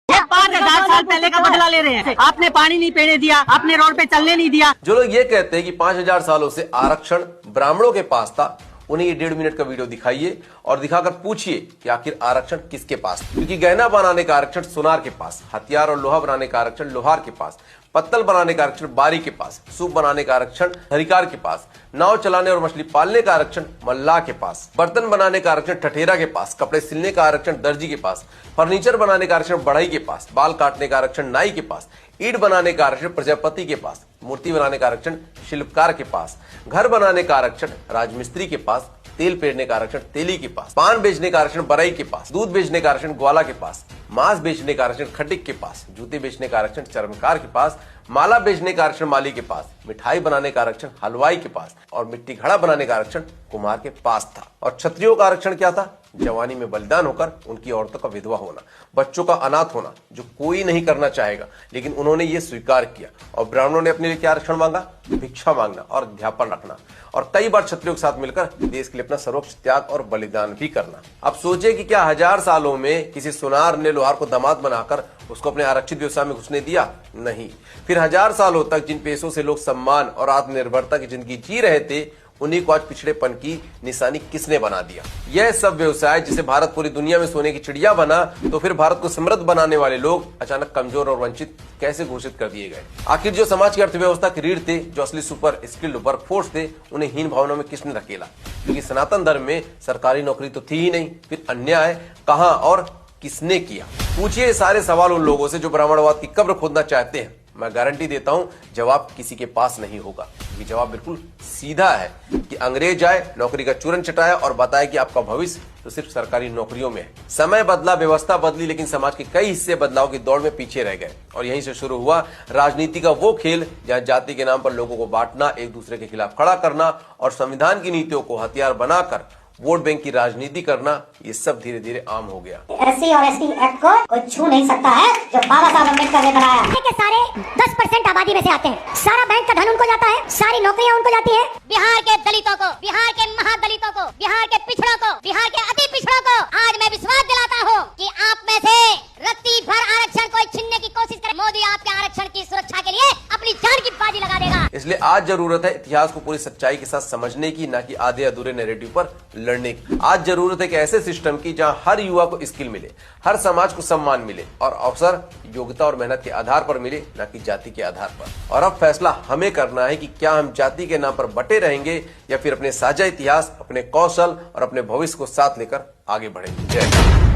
ये 5000 साल पहले का बदला ले रहे हैं। आपने पानी नहीं पीने दिया, आपने रोड पे चलने नहीं दिया। जो लोग ये कहते हैं कि 5000 सालों से आरक्षण ब्राह्मणों के पास था, उन्हें ये 1.5 मिनट का वीडियो दिखाइए और दिखाकर पूछिए कि आखिर आरक्षण किसके पास। क्योंकि गहना बनाने का आरक्षण सुनार के पास, हथियार और लोहा बनाने का आरक्षण लोहार के पास, पत्तल बनाने का आरक्षण बारी के पास, सूप बनाने का आरक्षण हरिकार के पास, नाव चलाने और मछली पालने का आरक्षण मल्लाह के पास, बर्तन बनाने का आरक्षण ठठेरा के पास, कपड़े सिलने का आरक्षण दर्जी के पास, फर्नीचर बनाने का आरक्षण बढ़ई के पास, बाल काटने का आरक्षण नाई के पास, ईंट बनाने का आरक्षण प्रजापति के पास, मूर्ति बनाने का आरक्षण शिल्पकार के पास, घर बनाने का आरक्षण राजमिस्त्री के पास, तेल पेरने का आरक्षण तेली के पास, पान बेचने का आरक्षण बरई के पास, दूध बेचने का आरक्षण ग्वाला के पास, मांस बेचने का आरक्षण खटिक के पास, जूते बेचने का आरक्षण चर्मकार के पास, माला बेचने का आरक्षण माली के पास, मिठाई बनाने का आरक्षण हलवाई के पास और मिट्टी घड़ा बनाने का आरक्षण कुम्हार के पास था। और क्षत्रियों का आरक्षण क्या था? जवानी में बलिदान होकर उनकी औरतों का विधवा होना, बच्चों का अनाथ होना, जो कोई नहीं करना चाहेगा, लेकिन उन्होंने ये स्वीकार किया। और ब्राह्मणों ने अपने लिए क्या आरक्षण मांगा? भिक्षा मांगना और अध्यापन रखना, और कई बार क्षत्रियों के साथ मिलकर देश के लिए अपना सर्वोच्च त्याग और बलिदान भी करना। अब सोचिए कि क्या 1000 सालों में किसी सुनार ने लोहार को दामाद बनाकर उसको अपने आरक्षित व्यवसाय में घुसने दिया? नहीं। फिर 1000 सालों तक जिन पेशों से लोग सम्मान और आत्मनिर्भरता की जिंदगी जी रहे थे, उन्हीं को आज पिछड़ेपन की निशानी किसने बना दिया? यह सब व्यवसाय जिसे भारत पूरी दुनिया में सोने की चिड़िया बना, तो फिर भारत को समृद्ध बनाने वाले लोग अचानक कमजोर और वंचित कैसे घोषित कर दिए गए? आखिर जो समाज की अर्थव्यवस्था के रीढ़ थे, जो असली सुपर स्किल्ड वर्कफोर्स थे, उन्हें हीन भावनाओं में किसने धकेला? क्योंकि सनातन धर्म में सरकारी नौकरी तो थी ही नहीं, फिर अन्याय कहां और किसने किया? पूछिए सारे सवाल उन लोगों से जो ब्राह्मणवाद की कब्र खोदना चाहते हैं। मैं गारंटी देता हूं जवाब किसी के पास नहीं होगा। ये जवाब बिल्कुल सीधा है कि अंग्रेज आए, नौकरी का चूरन चटाया और बताया कि आपका भविष्य तो सिर्फ सरकारी नौकरियों में है। समय बदला, व्यवस्था बदली, लेकिन समाज के कई हिस्से बदलाव की दौड़ में पीछे रह गए। और यहीं से शुरू हुआ राजनीति का वो खेल जहां जाति के नाम पर लोगों को बांटना, एक दूसरे के खिलाफ खड़ा करना और संविधान की नीतियों को हथियार बनाकर वोट बैंक की राजनीति करना, ये सब धीरे धीरे आम हो गया। SC और ST एक्ट को कोई छू नहीं सकता है, जो बाबा साहब अम्बेडकर ने बनाया है। के सारे 10% आबादी में से आते हैं, सारा बैंक का धन उनको जाता है, सारी नौकरियां उनको जाती है। बिहार के दलितों को, बिहार के महादलितों को, बिहार के पिछड़ों को, बिहार के अति पिछड़ों को आज मैं विश्वास दिलाता हूँ कि आप में से रत्ती भर आरक्षण कोई छीनने की कोशिश करे, मोदी आपके आरक्षण की सुरक्षा के लिए अपनी जान की बाजी लगा देगा। इसलिए आज जरूरत है इतिहास को पूरी सच्चाई के साथ समझने की, न कि आधे अधूरे नैरेटिव पर लड़ने की। आज जरूरत है कि ऐसे सिस्टम की जहां हर युवा को स्किल मिले, हर समाज को सम्मान मिले और अवसर योग्यता और मेहनत के आधार पर मिले, न कि जाति के आधार पर। और अब फैसला हमें करना है कि क्या हम जाति के नाम पर बटे रहेंगे या फिर अपने साझा इतिहास, अपने कौशल और अपने भविष्य को साथ लेकर आगे बढ़ेंगे। जय हिंद।